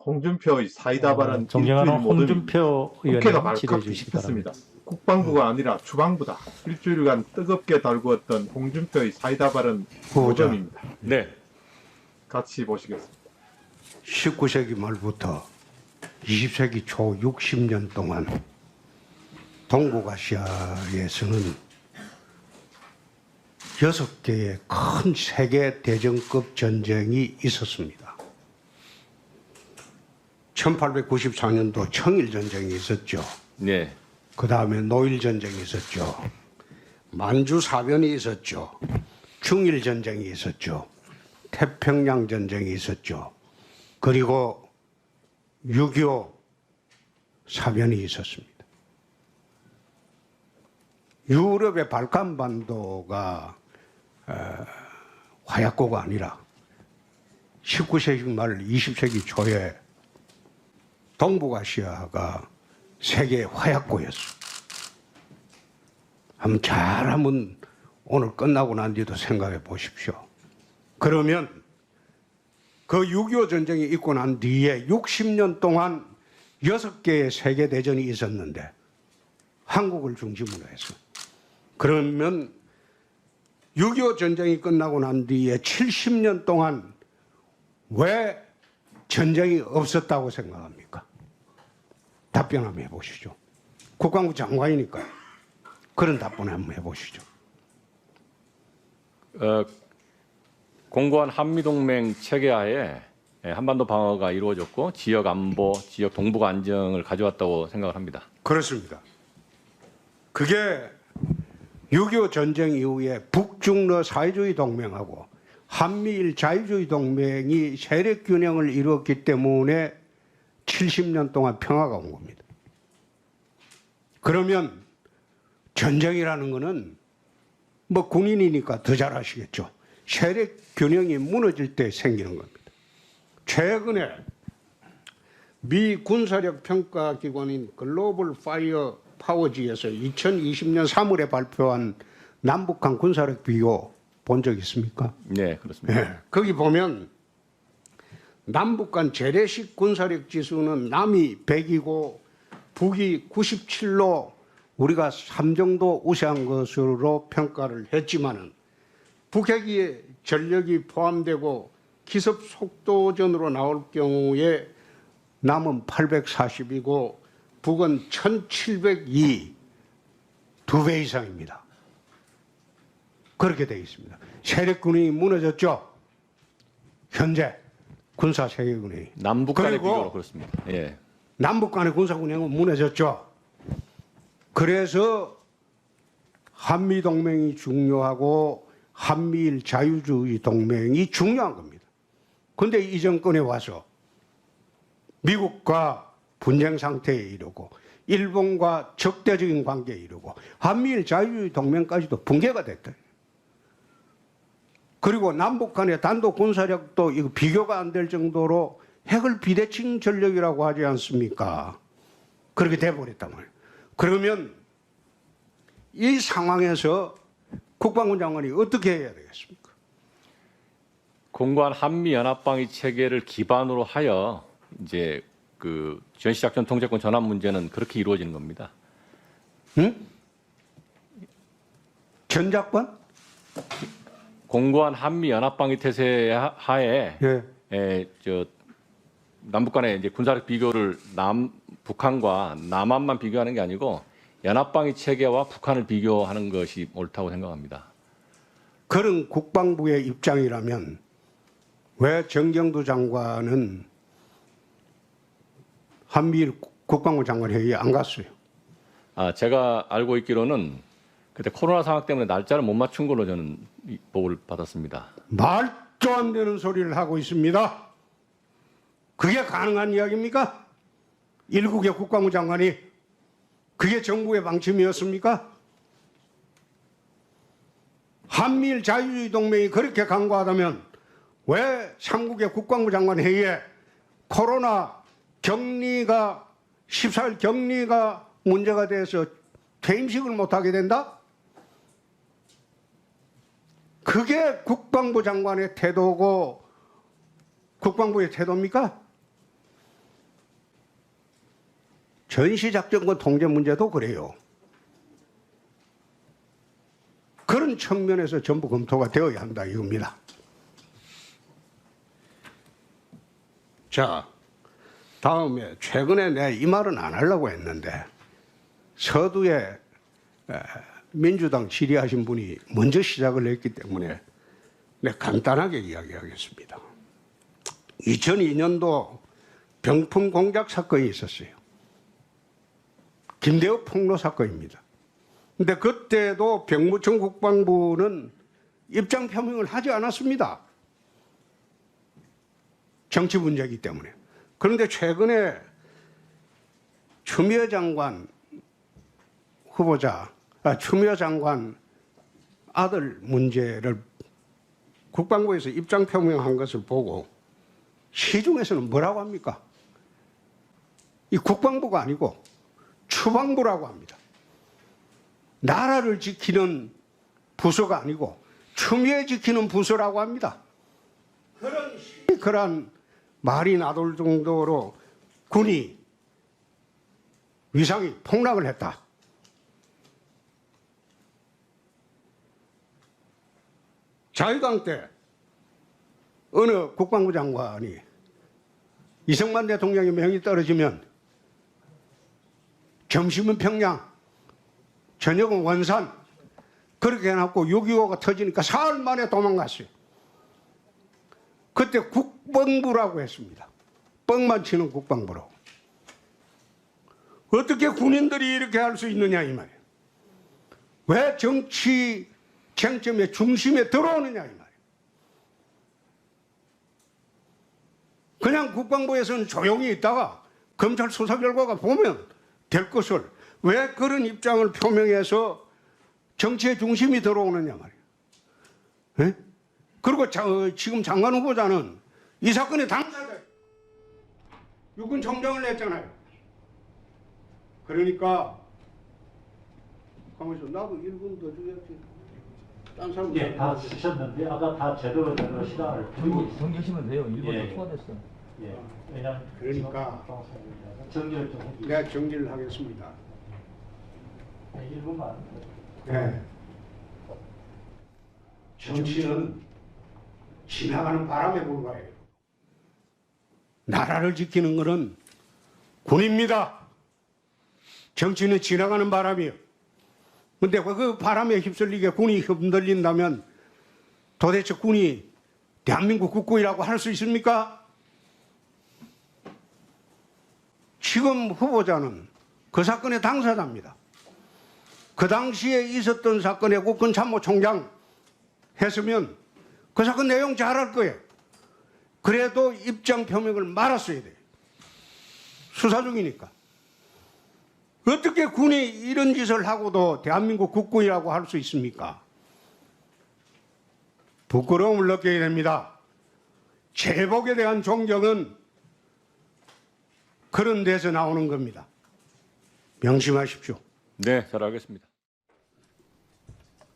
홍준표의 사이다 발언 존경하는 일주일 모듬이 홍준표 국회가 의원님 발칵 질의해 주시기 뒤집혔습니다. 바랍니다. 국방부가 아니라 주방부다. 일주일간 뜨겁게 달구었던 홍준표의 사이다 발언 보자. 모범입니다. 네. 같이 보시겠습니다. 19세기 말부터 20세기 초 60년 동안 동북아시아에서는 6개의 큰 세계 대전급 전쟁이 있었습니다. 1894년도 청일전쟁이 있었죠. 네. 그 다음에 노일전쟁이 있었죠. 만주사변이 있었죠. 중일전쟁이 있었죠. 태평양전쟁이 있었죠. 그리고 6.25 사변이 있었습니다. 유럽의 발칸반도가 화약고가 아니라 19세기 말 20세기 초에 동북아시아가 세계의 화약고였어. 잘하면 오늘 끝나고 난 뒤도 생각해 보십시오. 그러면 그 6.25 전쟁이 있고 난 뒤에 60년 동안 6개의 세계대전이 있었는데 한국을 중심으로 해서 그러면 6.25 전쟁이 끝나고 난 뒤에 70년 동안 왜 전쟁이 없었다고 생각합니까? 답변 한번 해보시죠. 국방부 장관이니까 그런 답변 한번 해보시죠. 공고한 한미동맹 체계하에 한반도 방어가 이루어졌고 지역 안보, 지역 동북 안정을 가져왔다고 생각을 합니다. 그렇습니다. 그게 6.25 전쟁 이후에 북중러 사회주의 동맹하고 한미일 자유주의 동맹이 세력 균형을 이루었기 때문에 70년 동안 평화가 온 겁니다. 그러면 전쟁이라는 거는 뭐 군인이니까 더 잘 아시겠죠. 세력 균형이 무너질 때 생기는 겁니다. 최근에 미 군사력 평가 기관인 글로벌 파이어 파워지에서 2020년 3월에 발표한 남북한 군사력 비교 본 적 있습니까? 네, 그렇습니다. 네. 거기 보면 남북 간 재래식 군사력 지수는 남이 100이고 북이 97로 우리가 3 정도 우세한 것으로 평가를 했지만은 북핵이 전력이 포함되고 기습 속도전으로 나올 경우에 남은 840이고 북은 1702, 2배 이상입니다. 그렇게 되어 있습니다. 세력군이 무너졌죠. 현재 군사 세력군이. 남북 간의 그리고 비교로 그렇습니다. 예. 남북 간의 군사군행은 무너졌죠. 그래서 한미동맹이 중요하고 한미일 자유주의 동맹이 중요한 겁니다. 그런데 이 정권에 와서 미국과 분쟁 상태에 이르고 일본과 적대적인 관계에 이르고 한미일 자유주의 동맹까지도 붕괴가 됐다. 그리고 남북 간의 단독 군사력도 이거 비교가 안 될 정도로 핵을 비대칭 전력이라고 하지 않습니까? 그렇게 돼버렸단 말이에요. 그러면 이 상황에서 국방부 장관이 어떻게 해야 되겠습니까? 공고한 한미 연합방위 체계를 기반으로 하여 이제 그 전시작전 통제권 전환 문제는 그렇게 이루어지는 겁니다. 응? 전작권? 공고한 한미 연합방위 태세 하에 예. 남북 간의 이제 군사력 비교를 북한과 남한만 비교하는 게 아니고 연합방위 체계와 북한을 비교하는 것이 옳다고 생각합니다. 그런 국방부의 입장이라면 왜 정경두 장관은 한미일 국방부 장관 회의에 안 갔어요? 제가 알고 있기로는 그때 코로나 상황 때문에 날짜를 못 맞춘 걸로 저는 보고를 받았습니다. 말도 안 되는 소리를 하고 있습니다. 그게 가능한 이야기입니까? 일국의 국방부 장관이 그게 정부의 방침이었습니까? 한미일 자유주의 동맹이 그렇게 강고하다면 왜 삼국의 국방부 장관 회의에 코로나 격리가 14일 격리가 문제가 돼서 퇴임식을 못하게 된다? 그게 국방부 장관의 태도고 국방부의 태도입니까? 전시작전권 통제 문제도 그래요. 그런 측면에서 전부 검토가 되어야 한다 이겁니다. 자, 다음에 최근에 내가 이 말은 안 하려고 했는데 서두에 민주당 질의하신 분이 먼저 시작을 했기 때문에 내가 간단하게 이야기하겠습니다. 2002년도 병풍 공작 사건이 있었어요. 김대호 폭로 사건입니다. 근데 그때도 병무청 국방부는 입장 표명을 하지 않았습니다. 정치 문제이기 때문에. 그런데 최근에 추미애 장관 후보자, 추미애 장관 아들 문제를 국방부에서 입장 표명한 것을 보고 시중에서는 뭐라고 합니까? 이 국방부가 아니고 추방부라고 합니다. 나라를 지키는 부서가 아니고 추미애 지키는 부서라고 합니다. 그런 말이 나돌 정도로 군이 위상이 폭락을 했다. 자유당 때 어느 국방부 장관이 이승만 대통령의 명이 떨어지면 점심은 평양, 저녁은 원산 그렇게 해놓고 6.25가 터지니까 사흘 만에 도망갔어요. 그때 국방부라고 했습니다. 뻥만 치는 국방부라고. 어떻게 군인들이 이렇게 할 수 있느냐 이 말이에요. 왜 정치 쟁점의 중심에 들어오느냐 이 말이에요. 그냥 국방부에서는 조용히 있다가 검찰 수사 결과가 보면 될 것을 왜 그런 입장을 표명해서 정치의 중심이 들어오느냐 말이에요. 네? 그리고 지금 장관 후보자는 이 사건의 당사자 육군 총장을 냈잖아요. 그러니까 가만있어. 나도 1분 더 줘야지. 딴 사람 예, 다 쓰셨는데 아까 다 제대로 된 시간을 두고 정리하시면 돼요. 일본 예. 초과됐어. 예, 왜냐면 그러니까 정리를 좀 해주세요. 내가 정리를 하겠습니다. 네, 1분만. 네. 정치는 지나가는 바람에 불과해요. 나라를 지키는 것은 군입니다. 정치는 지나가는 바람이에요. 근데 그 바람에 휩쓸리게 군이 흔들린다면 도대체 군이 대한민국 국군이라고 할 수 있습니까? 지금 후보자는 그 사건의 당사자입니다. 그 당시에 있었던 사건의 국군 참모총장 했으면 그 사건 내용 잘 알 거예요. 그래도 입장 표명을 말았어야 돼요. 수사 중이니까. 어떻게 군이 이런 짓을 하고도 대한민국 국군이라고 할 수 있습니까? 부끄러움을 느끼게 됩니다. 제복에 대한 존경은 그런 데서 나오는 겁니다. 명심하십시오. 네, 잘 알겠습니다.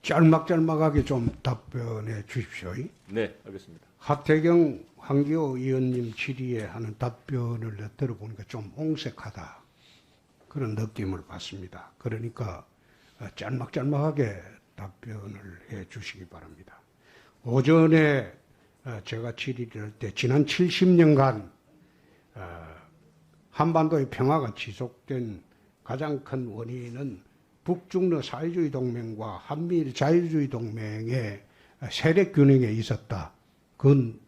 짤막짤막하게 좀 답변해 주십시오. 네, 알겠습니다. 하태경 황교안 의원님 질의에 하는 답변을 들어보니까 좀 옹색하다. 그런 느낌을 받습니다. 그러니까 짤막짤막하게 답변을 해 주시기 바랍니다. 오전에 제가 질의를 할 때 지난 70년간 한반도의 평화가 지속된 가장 큰 원인은 북중러 사회주의 동맹과 한미일 자유주의 동맹의 세력 균형에 있었다. 그건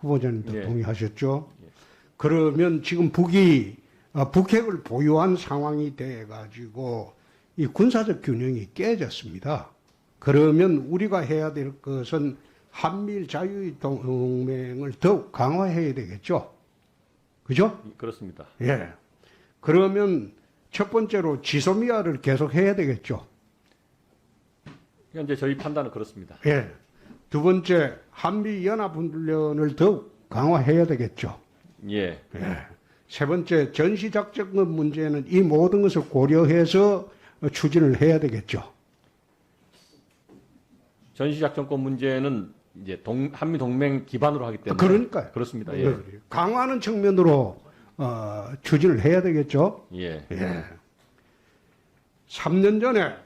후보자님도 예. 동의하셨죠? 예. 그러면 지금 북이 북핵을 보유한 상황이 돼가지고 이 군사적 균형이 깨졌습니다. 그러면 우리가 해야 될 것은 한미일 자유주의 동맹을 더욱 강화해야 되겠죠? 그죠? 그렇습니다. 예. 그러면 첫 번째로 지소미아를 계속 해야 되겠죠? 현재 저희 판단은 그렇습니다. 예. 두 번째, 한미연합훈련을 더욱 강화해야 되겠죠? 예. 예. 세 번째, 전시작전권 문제는 이 모든 것을 고려해서 추진을 해야 되겠죠? 전시작전권 문제는 이제 한미 동맹 기반으로 하기 때문에 그러니까요. 그렇습니다. 예. 강화하는 측면으로 추진을 해야 되겠죠. 예. 예. 3년 전에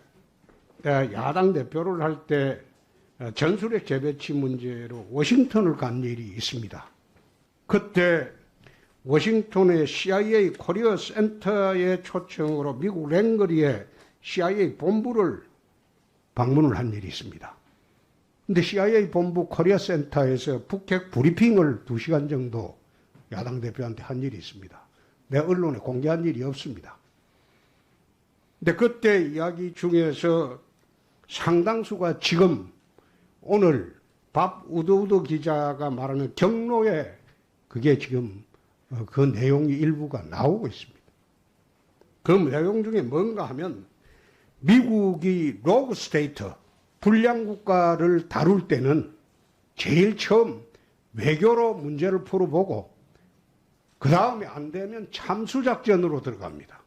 야당 대표를 할 때 전술핵 재배치 문제로 워싱턴을 간 일이 있습니다. 그때 워싱턴의 CIA 코리아 센터의 초청으로 미국 랭거리에 CIA 본부를 방문을 한 일이 있습니다. 근데 CIA 본부 코리아 센터에서 북핵 브리핑을 2시간 정도 야당 대표한테 한 일이 있습니다. 내 언론에 공개한 일이 없습니다. 근데 그때 이야기 중에서 상당수가 지금 오늘 밥 우드우드 기자가 말하는 경로에 그게 지금 그 내용이 일부가 나오고 있습니다. 그 내용 중에 뭔가 하면 미국이 로그 스테이트, 불량 국가를 다룰 때는 제일 처음 외교로 문제를 풀어보고 그 다음에 안 되면 참수작전으로 들어갑니다.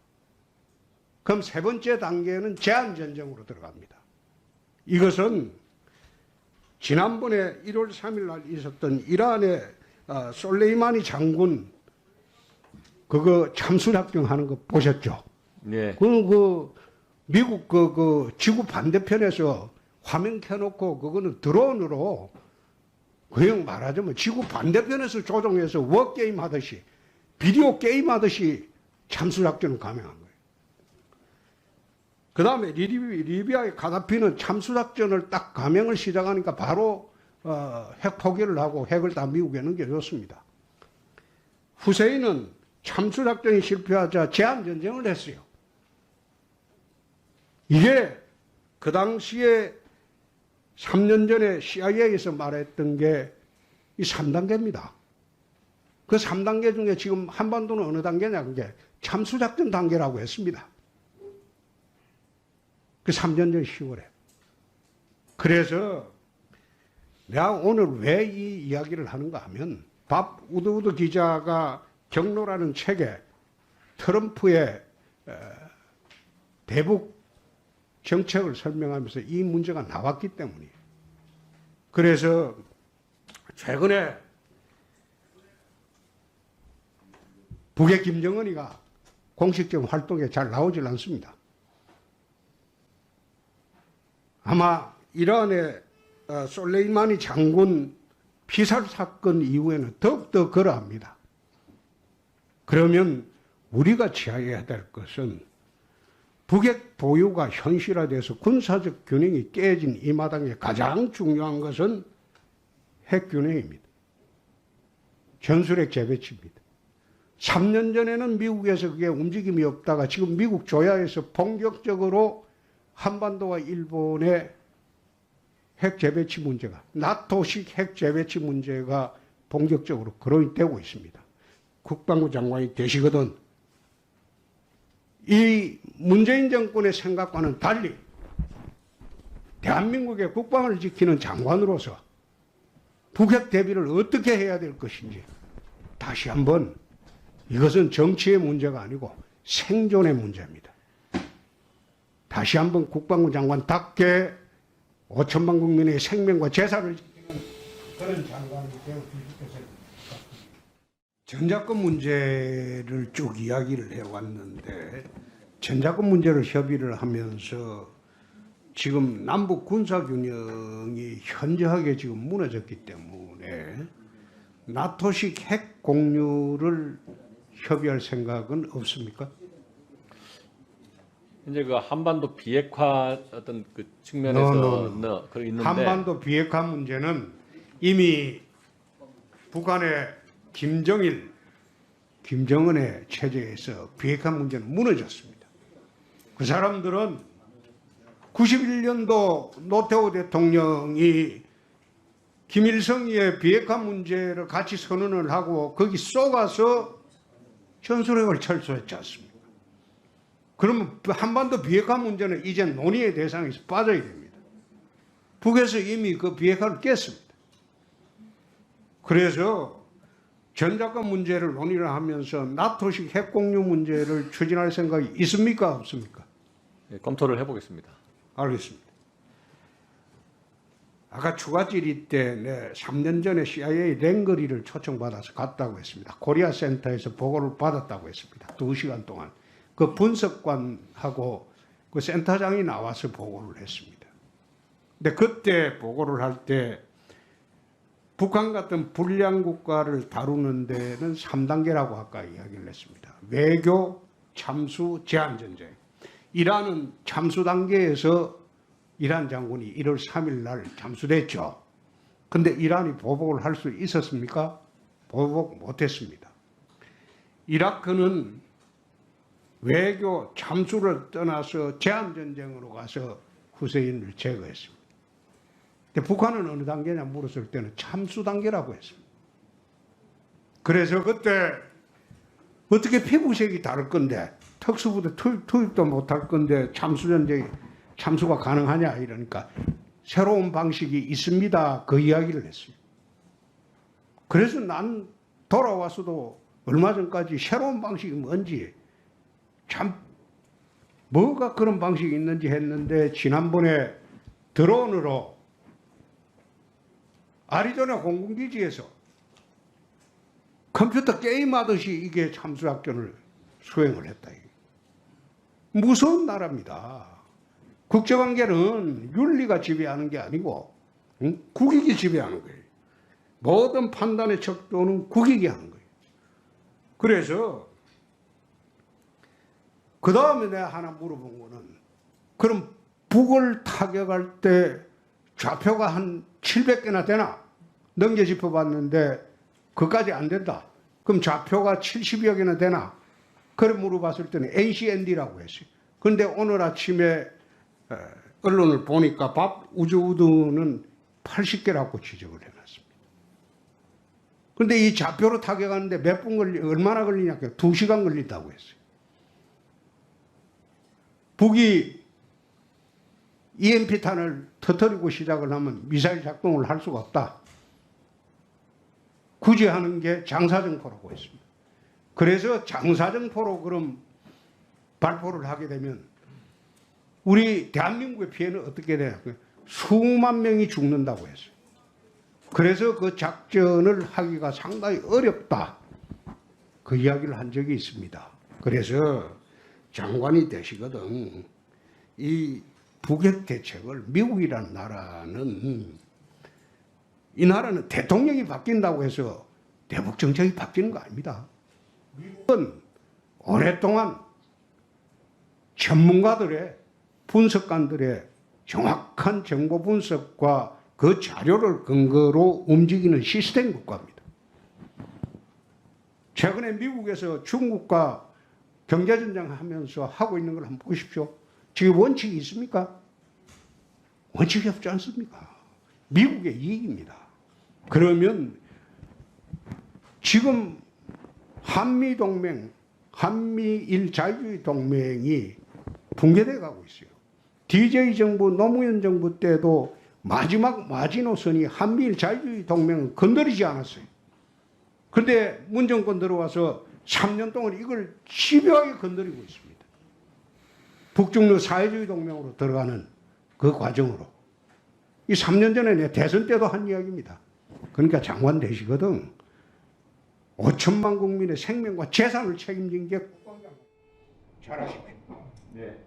그럼 세 번째 단계는 제한전쟁으로 들어갑니다. 이것은 지난번에 1월 3일 날 있었던 이란의 솔레이마니 장군 그거 참수작전 하는 거 보셨죠? 네. 미국 그 지구 반대편에서 화면 켜놓고 그거는 드론으로 그냥 말하자면 지구 반대편에서 조종해서 워게임 하듯이 비디오 게임 하듯이 참수작전을 감행한 거예요. 그 다음에 리비아의 가다피는 참수작전을 딱 감행을 시작하니까 바로 핵 포기를 하고 핵을 다 미국에 넘겨줬습니다. 후세인은 참수작전이 실패하자 제한전쟁을 했어요. 이게 그 당시에 3년 전에 CIA에서 말했던 게 이 3단계입니다. 그 3단계 중에 지금 한반도는 어느 단계냐, 그게 참수작전 단계라고 했습니다. 그 3년 전 10월에. 그래서 내가 오늘 왜 이 이야기를 하는가 하면 밥 우드우드 기자가 경로라는 책에 트럼프의 대북 정책을 설명하면서 이 문제가 나왔기 때문이에요. 그래서 최근에 북의 김정은이가 공식적인 활동에 잘 나오질 않습니다. 아마 이란의 솔레이마니 장군 피살 사건 이후에는 더욱더 그러합니다. 그러면 우리가 취해야 될 것은 북핵 보유가 현실화돼서 군사적 균형이 깨진 이 마당에 가장 중요한 것은 핵균형입니다. 전술핵 재배치입니다. 3년 전에는 미국에서 그게 움직임이 없다가 지금 미국 조야에서 본격적으로 한반도와 일본의 핵 재배치 문제가, 나토식 핵 재배치 문제가 본격적으로 거론되고 있습니다. 국방부 장관이 되시거든 이 문재인 정권의 생각과는 달리 대한민국의 국방을 지키는 장관으로서 북핵 대비를 어떻게 해야 될 것인지 다시 한번 이것은 정치의 문제가 아니고 생존의 문제입니다. 다시 한번 국방부 장관답게 5천만 국민의 생명과 재산을 지키는 그런 장관이 되어주십시오. 전자권 문제를 쭉 이야기를 해왔는데 전자권 문제를 협의를 하면서 지금 남북 군사균형이 현저하게 지금 무너졌기 때문에 나토식 핵 공유를 협의할 생각은 없습니까? 이제 그 한반도 비핵화 어떤 그 측면에서 있는데 한반도 비핵화 문제는 이미 북한의 김정은의 체제에서 비핵화 문제는 무너졌습니다. 그 사람들은 91년도 노태우 대통령이 김일성의 비핵화 문제를 같이 선언을 하고 거기 쏘가서 전술핵을 철수했지 않습니까? 그러면 한반도 비핵화 문제는 이제 논의의 대상에서 빠져야 됩니다. 북에서 이미 그 비핵화를 깼습니다. 그래서 전자권 문제를 논의를 하면서 나토식 핵공유 문제를 추진할 생각이 있습니까? 없습니까? 검토를 해보겠습니다. 알겠습니다. 아까 추가 질의 때 3년 전에 CIA 랭거리를 초청받아서 갔다고 했습니다. 코리아 센터에서 보고를 받았다고 했습니다. 2시간 동안. 그 분석관하고 그 센터장이 나와서 보고를 했습니다. 근데 그때 보고를 할 때 북한 같은 불량 국가를 다루는 데는 3단계라고 아까 이야기를 했습니다. 외교, 참수, 제한전쟁. 이란은 참수 단계에서 이란 장군이 1월 3일 날 잠수됐죠. 근데 이란이 보복을 할 수 있었습니까? 보복 못했습니다. 이라크는 외교 참수를 떠나서 제한전쟁으로 가서 후세인을 제거했습니다. 근데 북한은 어느 단계냐 물었을 때는 참수 단계라고 했습니다. 그래서 그때 어떻게 피부색이 다를 건데 특수부대 투입도 못할 건데 참수가 가능하냐 이러니까 새로운 방식이 있습니다. 그 이야기를 했어요. 그래서 난 돌아와서도 얼마 전까지 새로운 방식이 뭔지 참 뭐가 그런 방식이 있는지 했는데 지난번에 드론으로 아리조나 공군기지에서 컴퓨터 게임하듯이 이게 참수작전을 수행을 했다. 무서운 나라입니다. 국제관계는 윤리가 지배하는 게 아니고 국익이 지배하는 거예요. 모든 판단의 척도는 국익이 하는 거예요. 그래서 그 다음에 내가 하나 물어본 거는 그럼 북을 타격할 때 좌표가 한 700개나 되나? 넘겨 짚어봤는데 그까지 안 된다. 그럼 좌표가 70여 개나 되나? 그래 물어봤을 때는 NCND라고 했어요. 그런데 오늘 아침에 언론을 보니까 우주우드는 80개라고 지적을 해놨습니다. 그런데 이 좌표로 타격하는데 얼마나 걸리냐? 2시간 걸린다고 했어요. 북이 EMP탄을 터뜨리고 시작을 하면 미사일 작동을 할 수가 없다. 굳이 하는 게 장사정포라고 했습니다. 그래서 장사정포로 그럼 발포를 하게 되면 우리 대한민국의 피해는 어떻게 되냐? 수만 명이 죽는다고 했어요. 그래서 그 작전을 하기가 상당히 어렵다. 그 이야기를 한 적이 있습니다. 그래서 장관이 되시거든 이 북핵 대책을 미국이라는 나라는 이 나라는 대통령이 바뀐다고 해서 대북 정책이 바뀌는 거 아닙니다. 미국은 오랫동안 전문가들의 분석관들의 정확한 정보 분석과 그 자료를 근거로 움직이는 시스템 국가입니다. 최근에 미국에서 중국과 경제전쟁 하면서 하고 있는 걸 한번 보십시오. 지금 원칙이 있습니까? 원칙이 없지 않습니까? 미국의 이익입니다. 그러면 지금 한미동맹, 한미일 자유주의 동맹이 붕괴돼 가고 있어요. DJ 정부, 노무현 정부 때도 마지막 마지노선이 한미일 자유주의 동맹을 건드리지 않았어요. 그런데 문 정권 들어와서 3년 동안 이걸 집요하게 건드리고 있습니다. 북중러 사회주의 동맹으로 들어가는 그 과정으로. 이 3년 전에 내 대선 때도 한 이야기입니다. 그러니까 장관 되시거든 5천만 국민의 생명과 재산을 책임진 게 국방장관. 잘하십시오. 네.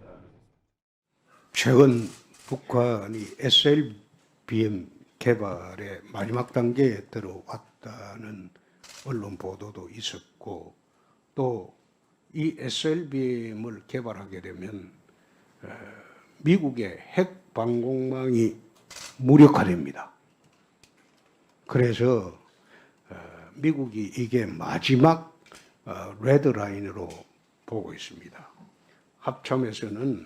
최근 북한이 SLBM 개발의 마지막 단계에 들어왔다는 언론 보도도 있었고 또 이 SLBM을 개발하게 되면 미국의 핵 방공망이 무력화됩니다. 그래서 미국이 이게 마지막 레드라인으로 보고 있습니다. 합참에서는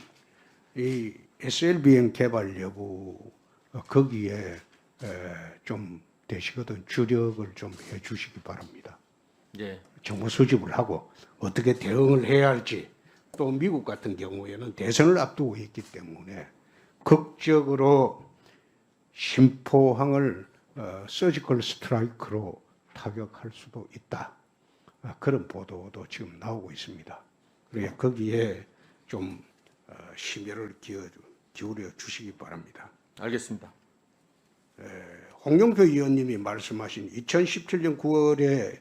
이 SLBM 개발 여부 거기에 좀 되시거든 주력을 좀 해주시기 바랍니다. 예. 정보 수집을 하고 어떻게 대응을 해야 할지 또 미국 같은 경우에는 대선을 앞두고 있기 때문에 극적으로 심포항을 서지컬 스트라이크로 타격할 수도 있다. 그런 보도도 지금 나오고 있습니다. 그래서 거기에 좀 심혈을 기울여 주시기 바랍니다. 알겠습니다. 홍영표 의원님이 말씀하신 2017년 9월에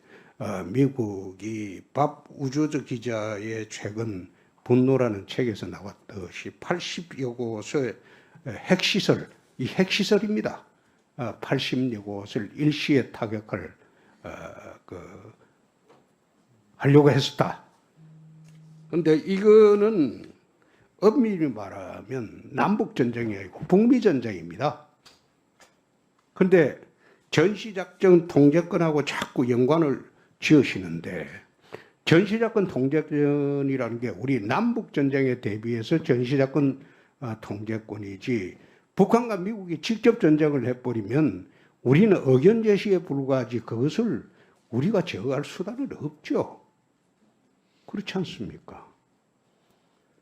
미국이 밥 우주저 기자의 최근 분노라는 책에서 나왔듯이 80여 곳의 핵시설, 이 핵시설입니다. 80여 곳을 일시에 타격을 하려고 했었다. 그런데 이거는 엄밀히 말하면 남북 전쟁이 아니고 북미 전쟁입니다. 그런데 전시작전 통제권하고 자꾸 연관을 지으시는데 전시작전 통제권이라는 게 우리 남북 전쟁에 대비해서 전시작전 통제권이지 북한과 미국이 직접 전쟁을 해버리면 우리는 의견 제시에 불과하지 그것을 우리가 제어할 수단은 없죠. 그렇지 않습니까?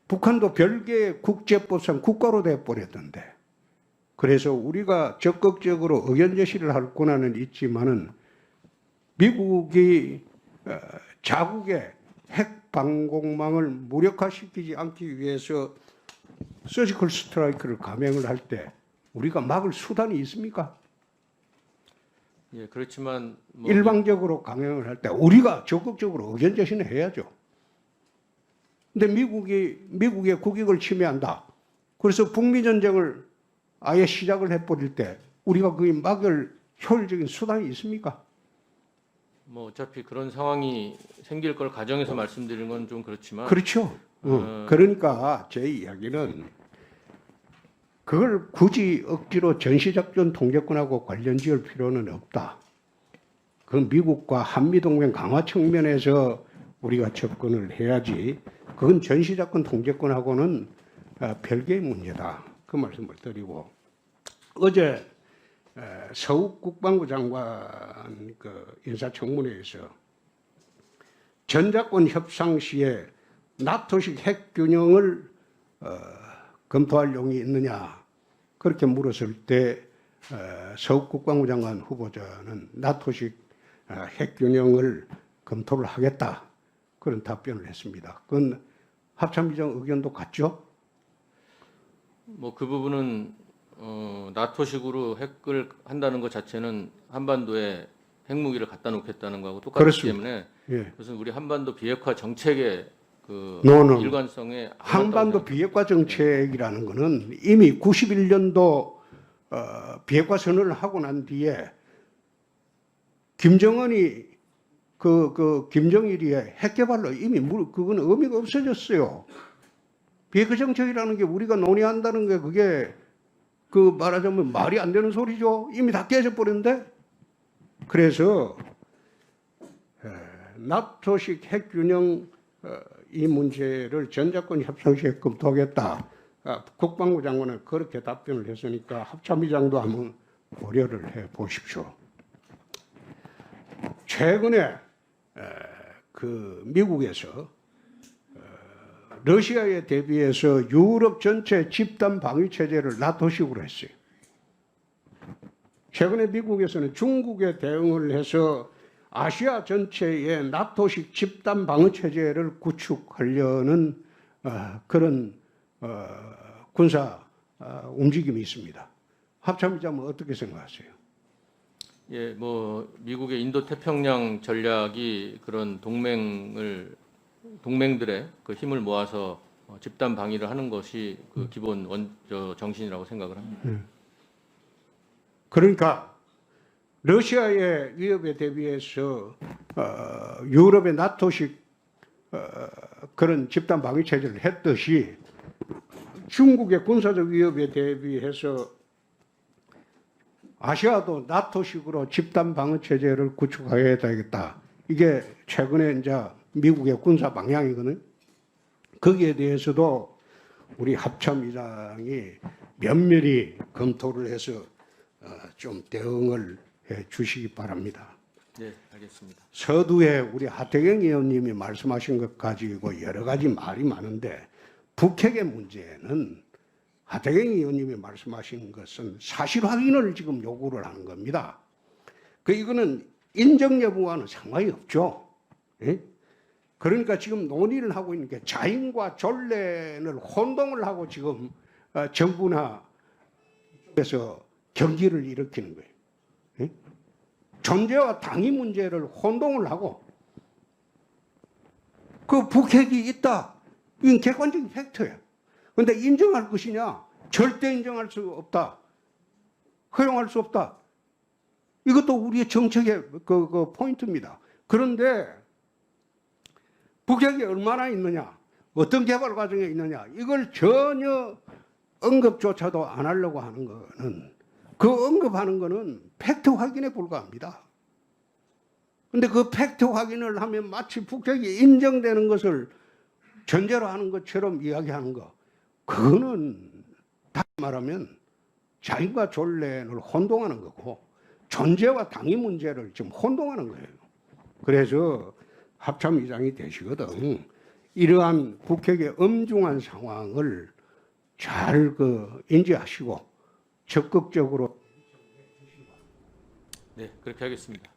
북한도 별개의 국제법상 국가로 돼버렸던데 그래서 우리가 적극적으로 의견 제시를 할 권한은 있지만은 미국이 자국의 핵 방공망을 무력화시키지 않기 위해서 서지컬 스트라이크를 감행을 할 때 우리가 막을 수단이 있습니까? 예, 그렇지만 뭐 일방적으로 강행을 할 때 우리가 적극적으로 의견 제시는 해야죠. 근데 미국의 국익을 침해한다. 그래서 북미 전쟁을 아예 시작을 해버릴 때 우리가 그게 막을 효율적인 수단이 있습니까? 뭐 어차피 그런 상황이 생길 걸 가정해서 말씀드리는 건 좀 그렇지만 그렇죠. 그러니까 제 이야기는 그걸 굳이 억지로 전시작전 통제권하고 관련 지을 필요는 없다. 그건 미국과 한미동맹 강화 측면에서 우리가 접근을 해야지 그건 전시작전 통제권하고는 별개의 문제다. 그 말씀을 드리고 어제 서욱 국방부 장관 그 인사청문회에서 전작권 협상 시에 나토식 핵균형을 검토할 용이 있느냐 그렇게 물었을 때 서욱 국방부 장관 후보자는 나토식 핵균형을 검토를 하겠다 그런 답변을 했습니다. 그건 합참의장 의견도 같죠? 뭐 그 부분은 나토식으로 핵을 한다는 것 자체는 한반도에 핵무기를 갖다 놓겠다는 거하고 똑같기 그렇습니다. 때문에 예. 그것은 우리 한반도 비핵화 정책의 그 No. 일관성에 한반도 비핵화 정책이라는 것은 이미 91년도 비핵화 선언을 하고 난 뒤에 김정은이 김정일이 핵 개발로 이미 그건 의미가 없어졌어요. 비핵화 정책이라는 게 우리가 논의한다는 게 그게 그 말하자면 말이 안 되는 소리죠. 이미 다 깨져버렸는데. 그래서 나토식 핵균형 이 문제를 전작권 협상 시에 검토하겠다. 국방부 장관은 그렇게 답변을 했으니까 합참의장도 한번 고려를 해 보십시오. 최근에 그 미국에서 러시아에 대비해서 유럽 전체 집단 방위 체제를 나토식으로 했어요. 최근에 미국에서는 중국에 대응을 해서 아시아 전체의 나토식 집단 방위 체제를 구축하려는 그런 군사 움직임이 있습니다. 합참의장은 어떻게 생각하세요? 예, 뭐 미국의 인도 태평양 전략이 그런 동맹들의 그 힘을 모아서 집단 방위를 하는 것이 그 기본 정신이라고 생각을 합니다. 그러니까 러시아의 위협에 대비해서 유럽의 나토식 그런 집단 방위 체제를 했듯이 중국의 군사적 위협에 대비해서 아시아도 나토식으로 집단 방위 체제를 구축해야 되겠다. 이게 최근에 이제 미국의 군사 방향이거든요. 거기에 대해서도 우리 합참의장이 면밀히 검토를 해서 좀 대응을 해 주시기 바랍니다. 네, 알겠습니다. 서두에 우리 하태경 의원님이 말씀하신 것 가지고 여러 가지 말이 많은데 북핵의 문제는 하태경 의원님이 말씀하신 것은 사실 확인을 지금 요구를 하는 겁니다. 이거는 인정 여부와는 상관이 없죠. 예? 그러니까 지금 논의를 하고 있는 게 자인과 전례를 혼동을 하고 지금 정부나 그래서 경기를 일으키는 거예요. 예? 존재와 당위 문제를 혼동을 하고 그 북핵이 있다. 이건 객관적인 팩트야. 그런데 인정할 것이냐? 절대 인정할 수 없다. 허용할 수 없다. 이것도 우리의 정책의 그 포인트입니다. 그런데 북핵이 얼마나 있느냐? 어떤 개발 과정에 있느냐? 이걸 전혀 언급조차도 안 하려고 하는 거는 그 언급하는 거는 팩트 확인에 불과합니다. 근데 그 팩트 확인을 하면 마치 북핵이 인정되는 것을 전제로 하는 것처럼 이야기하는 거. 그거는 다시 말하면 자인과 존례를 혼동하는 거고 존재와 당위 문제를 지금 혼동하는 거예요. 그래서 합참의장이 되시거든. 이러한 북핵의 엄중한 상황을 잘 인지하시고 적극적으로 네, 그렇게 하겠습니다.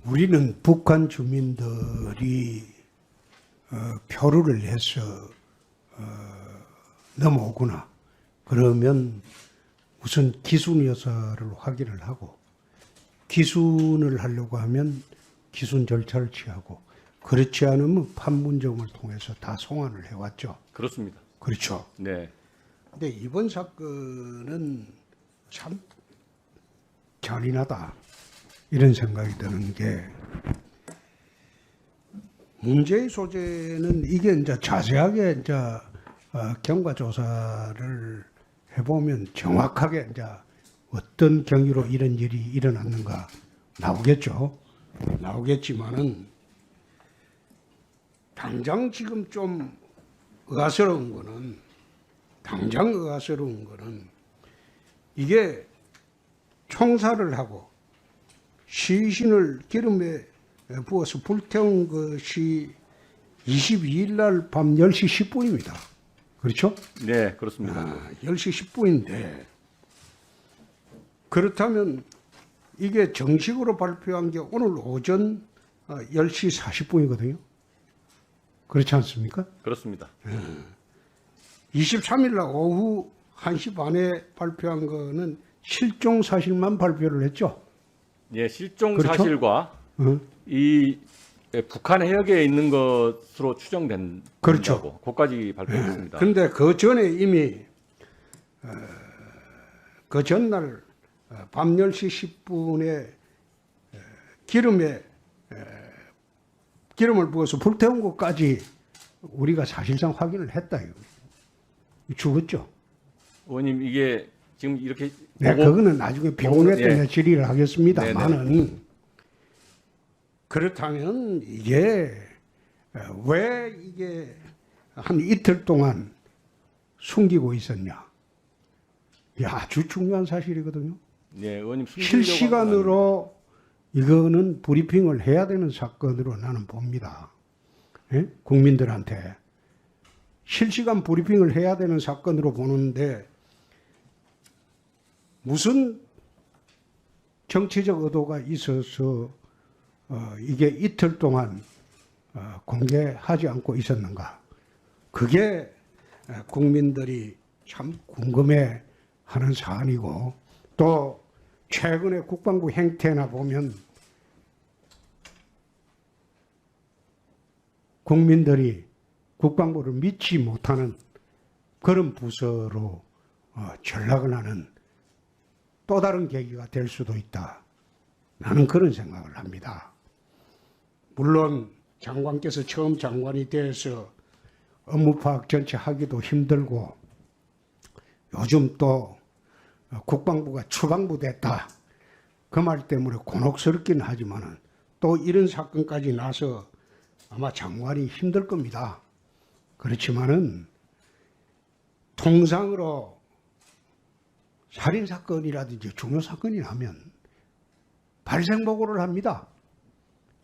우리는 북한 주민들이 표류를 해서 넘어오구나. 그러면 우선 기순 여사를 확인을 하고 기순을 하려고 하면 기순 절차를 취하고 그렇지 않으면 판문점을 통해서 다 송환을 해왔죠. 그렇습니다. 그렇죠. 네. 근데 이번 사건은 참 잔인하다 이런 생각이 드는 게 문제의 소재는 이게 이제 자세하게 이제 경과 조사를 해보면 정확하게 이제 어떤 경위로 이런 일이 일어났는가 나오겠죠. 나오겠지만은 당장 지금 좀 의아스러운 거는 이게 총살을 하고 시신을 기름에 부어서 불태운 것이 22일 날 밤 10시 10분입니다. 그렇죠? 네, 그렇습니다. 10시 10분인데 그렇다면 이게 정식으로 발표한 게 오늘 오전 10시 40분이거든요. 그렇지 않습니까? 그렇습니다. 23일 날 오후 1시 반에 발표한 거는 실종 사실만 발표를 했죠. 예, 실종 그렇죠? 사실과 이 북한 해역에 있는 것으로 추정된다고 그렇죠. 그까지 발표했습니다. 그런데 그 전에 이미 그 전날 밤 10시 10분에 기름을 부어서 불태운 것까지 우리가 사실상 확인을 했다. 죽었죠. 의원님 이게 지금 이렇게 네, 그거는 나중에 병원에 때 질의를 하겠습니다만은 그렇다면 이게 왜 이게 한 이틀 동안 숨기고 있었냐? 이게 아주 중요한 사실이거든요. 네, 의원님 실시간으로 이거는 브리핑을 해야 되는 사건으로 나는 봅니다. 예? 국민들한테 실시간 브리핑을 해야 되는 사건으로 보는데 무슨 정치적 의도가 있어서 이게 이틀 동안 공개하지 않고 있었는가? 그게 국민들이 참 궁금해하는 사안이고 또 최근에 국방부 행태나 보면 국민들이 국방부를 믿지 못하는 그런 부서로 전락을 하는 또 다른 계기가 될 수도 있다. 나는 그런 생각을 합니다. 물론 장관께서 처음 장관이 돼서 업무 파악 전체 하기도 힘들고 요즘 또 국방부가 추방부 됐다. 그 말 때문에 곤혹스럽긴 하지만은 또 이런 사건까지 나서 아마 장관이 힘들 겁니다. 그렇지만은 통상으로 살인사건이라든지 중요사건이 나면 발생보고를 합니다.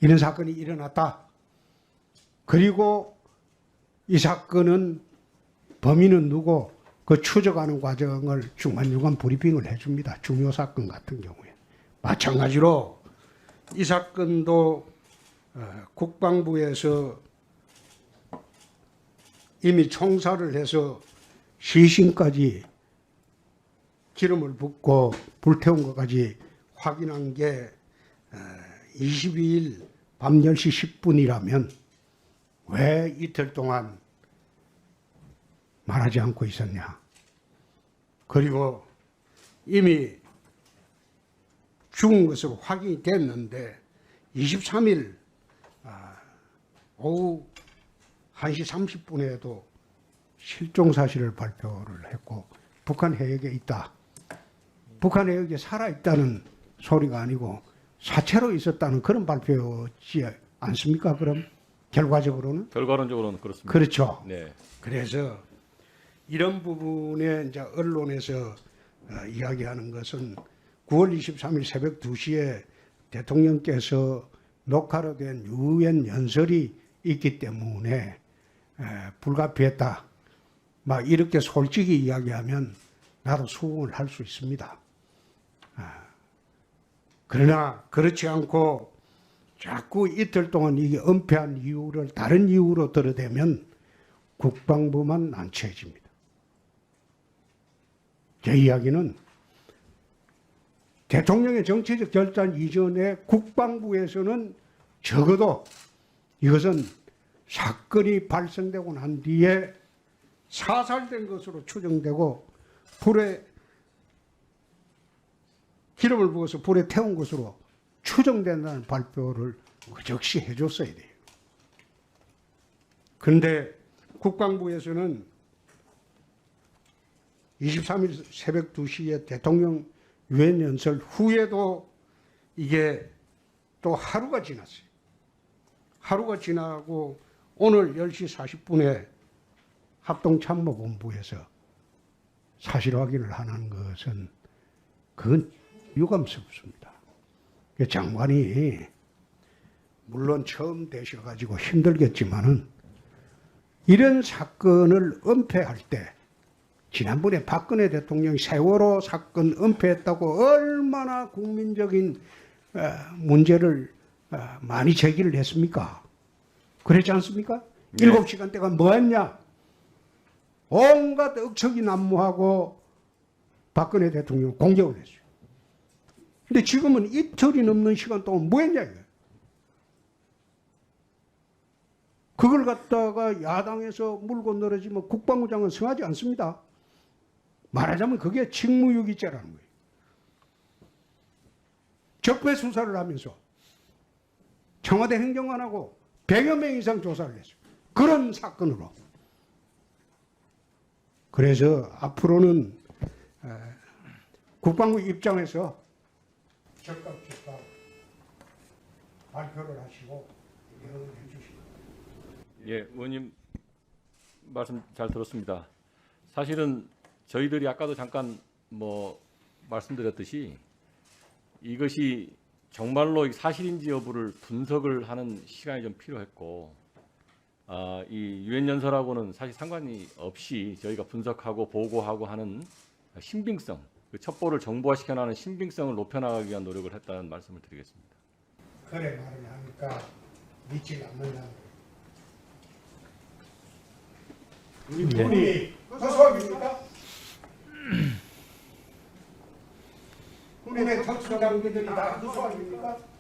이런 사건이 일어났다. 그리고 이 사건은 범인은 누구 그 추적하는 과정을 중간중간 브리핑을 해줍니다. 중요사건 같은 경우에. 마찬가지로 이 사건도 국방부에서 이미 총살을 해서 시신까지 기름을 붓고 불태운 것까지 확인한 게 22일 밤 10시 10분이라면 왜 이틀 동안 말하지 않고 있었냐. 그리고 이미 죽은 것으로 확인이 됐는데 23일 오후 1시 30분에도 실종 사실을 발표를 했고 북한 해역에 있다. 북한 해역에 살아있다는 소리가 아니고 사체로 있었다는 그런 발표지 않습니까? 그럼 결과적으로는? 결과론적으로는 그렇습니다. 그렇죠. 네. 그래서 이런 부분에 이제 언론에서 이야기하는 것은 9월 23일 새벽 2시에 대통령께서 녹화로 된 유엔 연설이 있기 때문에 불가피했다. 막 이렇게 솔직히 이야기하면 나도 수긍을 할 수 있습니다. 그러나 그렇지 않고 자꾸 이틀 동안 이게 은폐한 이유를 다른 이유로 들어대면 국방부만 난처해집니다. 제 이야기는 대통령의 정치적 결단 이전에 국방부에서는 적어도 이것은 사건이 발생되고 난 뒤에 사살된 것으로 추정되고 불에 기름을 부어서 불에 태운 것으로 추정된다는 발표를 즉시 해줬어야 돼요. 그런데 국방부에서는 23일 새벽 2시에 대통령 유엔 연설 후에도 이게 또 하루가 지났어요. 하루가 지나고 오늘 10시 40분에 합동참모본부에서 사실 확인을 하는 것은 그건 유감스럽습니다. 장관이 물론 처음 되셔가지고 힘들겠지만은 이런 사건을 은폐할 때 지난번에 박근혜 대통령이 세월호 사건 은폐했다고 얼마나 국민적인 문제를 많이 제기를 했습니까? 그렇지 않습니까? 네. 7시간대가 뭐했냐? 온갖 억척이 난무하고 박근혜 대통령 공격을 했어요. 근데 지금은 이틀이 넘는 시간 동안 뭐했냐 이거예요. 그걸 갖다가 야당에서 물고 늘어지면 국방부 장관 성하지 않습니다. 말하자면 그게 직무유기죄라는 거예요. 적폐 수사를 하면서 청와대 행정관하고 100여 명 이상 조사를 했어요. 그런 사건으로. 그래서 앞으로는 국방부 입장에서 적극 발표를 하시고 이런 해주시고. 예, 의원님 말씀 잘 들었습니다. 사실은 저희들이 아까도 잠깐 말씀드렸듯이 이것이 정말로 사실인지 여부를 분석을 하는 시간이 좀 필요했고, 이 유엔 연설하고는 사실 상관이 없이 저희가 분석하고 보고하고 하는 신빙성, 그 첩보를 정보화시켜나가는 신빙성을 높여나가기 위한 노력을 했다는 말씀을 드리겠습니다. 그래 말을 하니까 믿지 않는다. 우리 분이 허수아비입니까? 군의 특수장비들이 다 허수아비입니까?